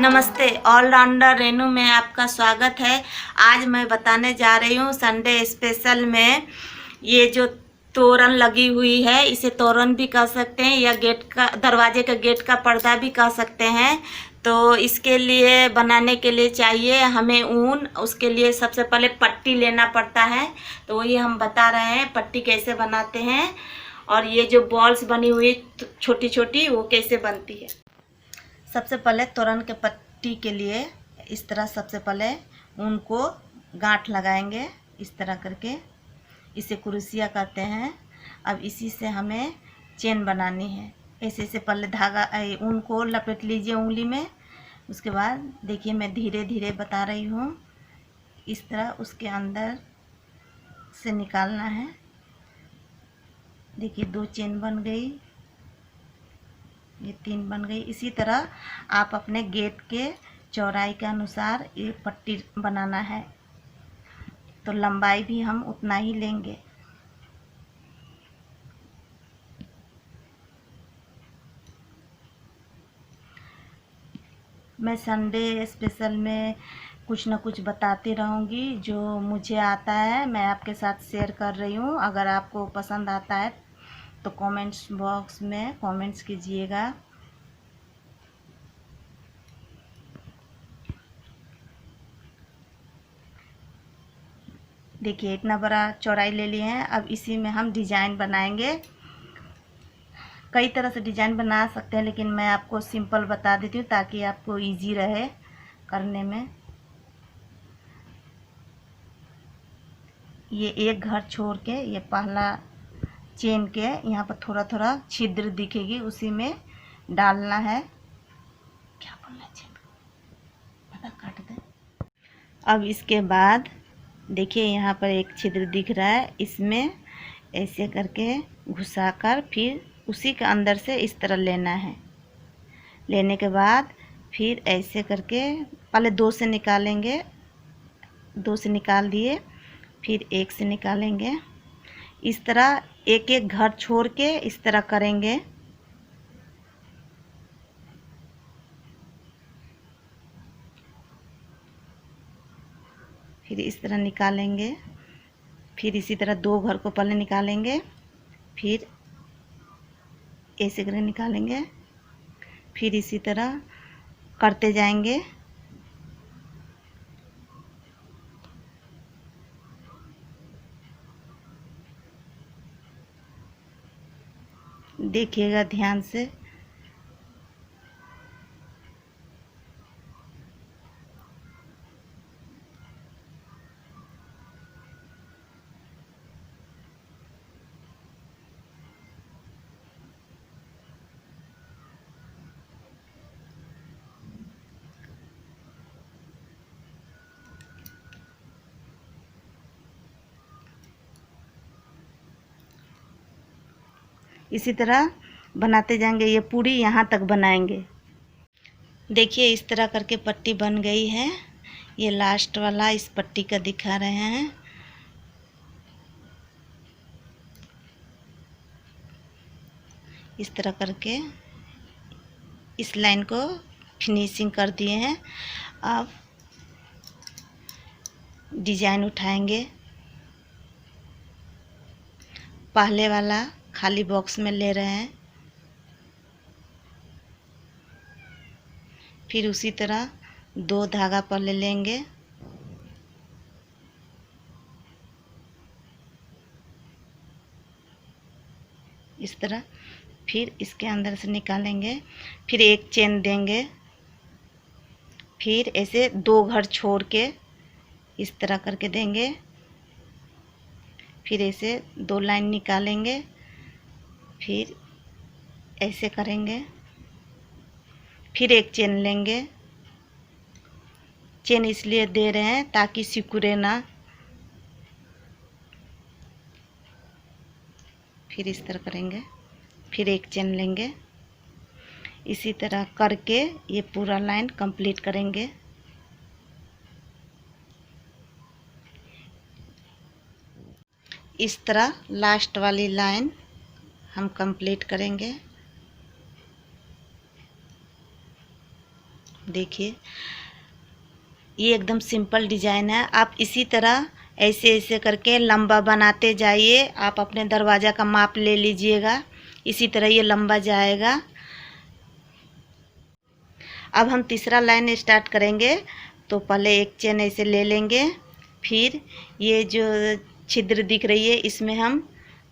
नमस्ते, ऑलराउंडर रेनू में आपका स्वागत है। आज मैं बताने जा रही हूँ संडे स्पेशल में ये जो तोरण लगी हुई है, इसे तोरण भी कह सकते हैं या गेट का, दरवाजे का गेट का पर्दा भी कह सकते हैं। तो इसके लिए बनाने के लिए चाहिए हमें ऊन। उसके लिए सबसे पहले पट्टी लेना पड़ता है, तो वही हम बता रहे हैं पट्टी कैसे बनाते हैं और ये जो बॉल्स बनी हुई छोटी छोटी वो कैसे बनती है। सबसे पहले तोरण के पट्टी के लिए इस तरह सबसे पहले ऊन को गांठ लगाएंगे, इस तरह करके इसे कुरुसिया कहते हैं। अब इसी से हमें चेन बनानी है। ऐसे से पहले धागा ऊन को लपेट लीजिए उंगली में। उसके बाद देखिए मैं धीरे धीरे बता रही हूँ, इस तरह उसके अंदर से निकालना है। देखिए 2 चेन बन गई, ये 3 बन गई। इसी तरह आप अपने गेट के चौड़ाई के अनुसार ये पट्टी बनाना है, तो लंबाई भी हम उतना ही लेंगे। मैं संडे स्पेशल में कुछ ना कुछ बताती रहूँगी, जो मुझे आता है मैं आपके साथ शेयर कर रही हूँ। अगर आपको पसंद आता है तो कमेंट्स बॉक्स में कमेंट्स कीजिएगा। देखिए इतना बड़ा चौड़ाई ले लिए हैं। अब इसी में हम डिजाइन बनाएंगे। कई तरह से डिजाइन बना सकते हैं, लेकिन मैं आपको सिंपल बता देती हूँ ताकि आपको इजी रहे करने में। ये एक घर छोड़ के ये पहला चेन के यहाँ पर थोड़ा थोड़ा छिद्र दिखेगी, उसी में डालना है। क्या बोलना चाहिए पता काट दे। अब इसके बाद देखिए यहाँ पर एक छिद्र दिख रहा है, इसमें ऐसे करके घुसाकर फिर उसी के अंदर से इस तरह लेना है। लेने के बाद फिर ऐसे करके पहले 2 से निकालेंगे, 2 से निकाल दिए, फिर 1 से निकालेंगे। इस तरह एक एक घर छोड़ के इस तरह करेंगे। फिर इस तरह निकालेंगे, फिर इसी तरह 2 घर को पहले निकालेंगे, फिर ऐसे करके निकालेंगे, फिर इसी तरह करते जाएंगे। देखिएगा ध्यान से। इसी तरह बनाते जाएंगे, ये पूरी यहाँ तक बनाएंगे। देखिए इस तरह करके पट्टी बन गई है। ये लास्ट वाला इस पट्टी का दिखा रहे हैं। इस तरह करके इस लाइन को फिनिशिंग कर दिए हैं। अब डिजाइन उठाएंगे, पहले वाला खाली बॉक्स में ले रहे हैं, फिर उसी तरह 2 धागा पहले लेंगे, इस तरह, फिर इसके अंदर से निकालेंगे, फिर 1 चेन देंगे, फिर ऐसे 2 घर छोड़ के इस तरह करके देंगे, फिर ऐसे 2 लाइन निकालेंगे, फिर ऐसे करेंगे, फिर 1 चेन लेंगे। चेन इसलिए दे रहे हैं ताकि सिकुड़े ना। फिर इस तरह करेंगे, फिर 1 चेन लेंगे। इसी तरह करके ये पूरा लाइन कंप्लीट करेंगे। इस तरह लास्ट वाली लाइन हम कंप्लीट करेंगे। देखिए ये एकदम सिंपल डिजाइन है। आप इसी तरह ऐसे ऐसे करके लंबा बनाते जाइए। आप अपने दरवाज़ा का माप ले लीजिएगा, इसी तरह ये लंबा जाएगा। अब हम तीसरा लाइन स्टार्ट करेंगे। तो पहले एक चेन ऐसे ले लेंगे, फिर ये जो छिद्र दिख रही है इसमें हम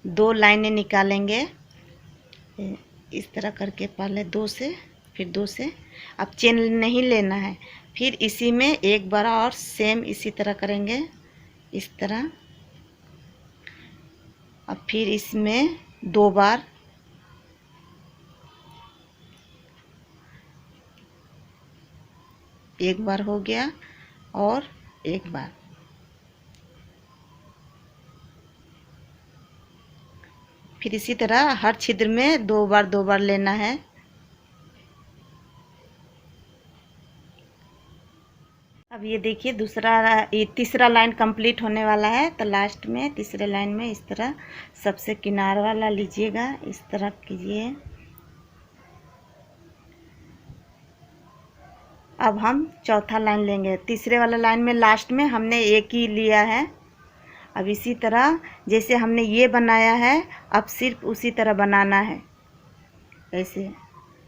2 लाइनें निकालेंगे। इस तरह करके पहले 2 से फिर 2 से। अब चेन नहीं लेना है, फिर इसी में एक बार और सेम इसी तरह करेंगे, इस तरह। अब फिर इसमें 2 बार, एक बार हो गया और एक बार। फिर इसी तरह हर छिद्र में 2 बार लेना है। अब ये देखिए ये तीसरा लाइन कंप्लीट होने वाला है। तो लास्ट में तीसरे लाइन में इस तरह सबसे किनार वाला लीजिएगा, इस तरह कीजिए। अब हम चौथा लाइन लेंगे। तीसरे वाला लाइन में लास्ट में हमने एक ही लिया है। अब इसी तरह जैसे हमने ये बनाया है, अब सिर्फ उसी तरह बनाना है ऐसे।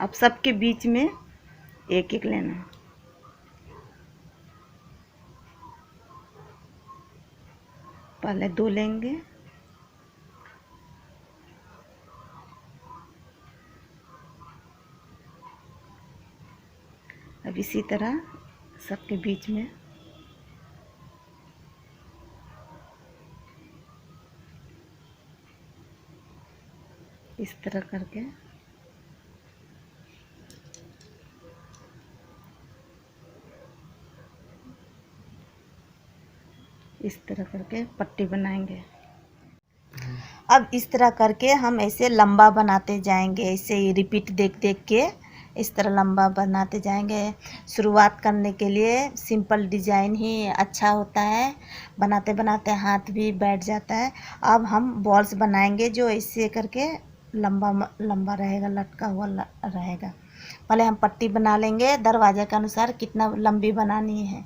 अब सबके बीच में एक एक लेना है। पहले 2 लेंगे, अब इसी तरह सबके बीच में इस तरह करके इस तरह करके पट्टी बनाएंगे। अब इस तरह करके हम ऐसे लंबा बनाते जाएंगे, ऐसे ही रिपीट देख देख के इस तरह लंबा बनाते जाएंगे। शुरुआत करने के लिए सिंपल डिजाइन ही अच्छा होता है, बनाते बनाते हाथ भी बैठ जाता है। अब हम बॉल्स बनाएंगे जो ऐसे करके लंबा लंबा रहेगा, लटका हुआ रहेगा। पहले हम पट्टी बना लेंगे दरवाजे के अनुसार कितना लंबी बनानी है।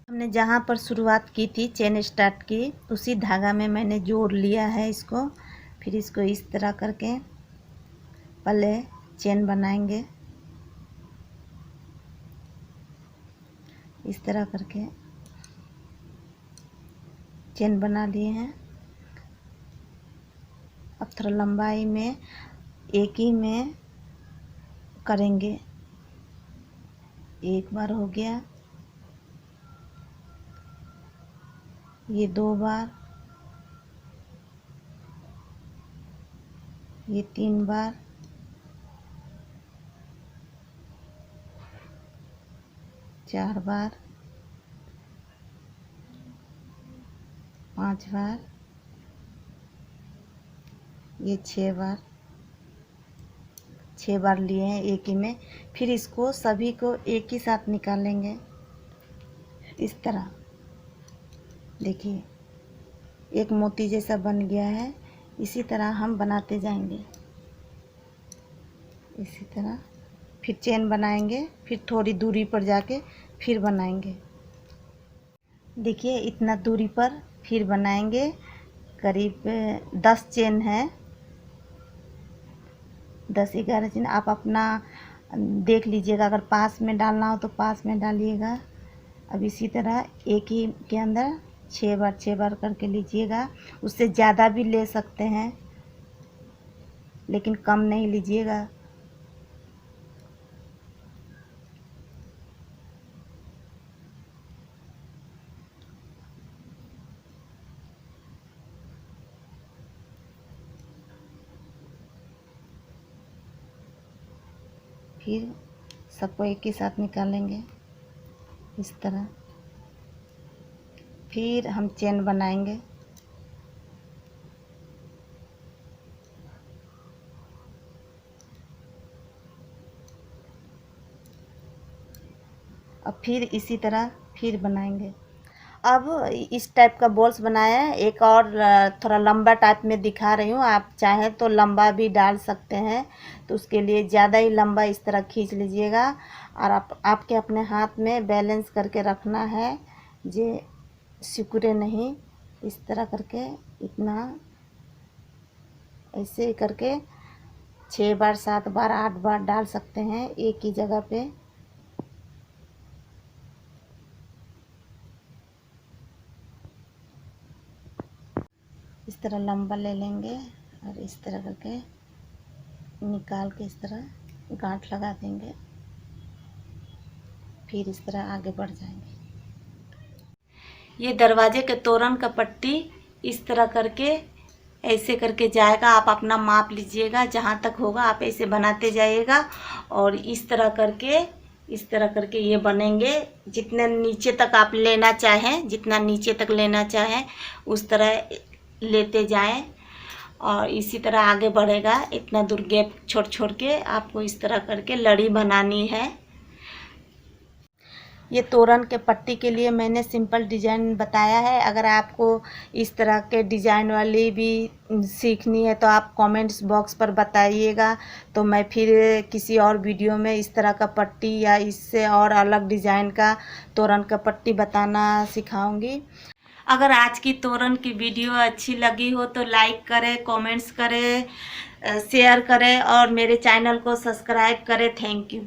हमने जहाँ पर शुरुआत की थी, चेन स्टार्ट की, उसी धागा में मैंने जोड़ लिया है इसको। फिर इसको इस तरह करके पहले चेन बनाएंगे, इस तरह करके चेन बना लिए हैं। अब थोड़ा लंबाई में एक ही में करेंगे, एक बार हो गया, ये 2 बार, ये 3 बार, 4 बार, 5 बार, ये 6 बार, 6 बार लिए हैं एक ही में। फिर इसको सभी को एक ही साथ निकालेंगे, इस तरह। देखिए एक मोती जैसा बन गया है। इसी तरह हम बनाते जाएंगे, इसी तरह। फिर चेन बनाएंगे, फिर थोड़ी दूरी पर जाके फिर बनाएंगे। देखिए इतना दूरी पर फिर बनाएंगे, करीब 10 चेन है, 10-11 चेन। आप अपना देख लीजिएगा, अगर पास में डालना हो तो पास में डालिएगा। अब इसी तरह एक ही के अंदर 6 बार करके लीजिएगा। उससे ज़्यादा भी ले सकते हैं, लेकिन कम नहीं लीजिएगा। फिर सबको एक ही साथ निकालेंगे, इस तरह। फिर हम चेन बनाएंगे, अब फिर इसी तरह फिर बनाएंगे। अब इस टाइप का बॉल्स बनाया है। एक और थोड़ा लंबा टाइप में दिखा रही हूँ, आप चाहें तो लंबा भी डाल सकते हैं। तो उसके लिए ज़्यादा ही लंबा इस तरह खींच लीजिएगा और आपके अपने हाथ में बैलेंस करके रखना है, जे सिकुड़े नहीं। इस तरह करके इतना ऐसे ही करके 6 बार 7 बार 8 बार डाल सकते हैं एक ही जगह पे। इस तरह लंबा ले लेंगे और इस तरह करके निकाल के इस तरह गांठ लगा देंगे, फिर इस तरह आगे बढ़ जाएंगे। ये दरवाजे के तोरण का पट्टी इस तरह करके ऐसे करके जाएगा। आप अपना माप लीजिएगा, जहाँ तक होगा आप ऐसे बनाते जाइएगा और इस तरह करके ये बनेंगे। जितने नीचे तक आप लेना चाहें, जितना नीचे तक लेना चाहें उस तरह लेते जाएं और इसी तरह आगे बढ़ेगा। इतना दूर गैप छोड़ छोड़ के आपको इस तरह करके लड़ी बनानी है। ये तोरण के पट्टी के लिए मैंने सिंपल डिज़ाइन बताया है। अगर आपको इस तरह के डिज़ाइन वाली भी सीखनी है तो आप कमेंट्स बॉक्स पर बताइएगा, तो मैं फिर किसी और वीडियो में इस तरह का पट्टी या इससे और अलग डिज़ाइन का तोरण का पट्टी बताना सिखाऊंगी। अगर आज की तोरण की वीडियो अच्छी लगी हो तो लाइक करें, कमेंट्स करें, शेयर करें और मेरे चैनल को सब्सक्राइब करें। Thank you.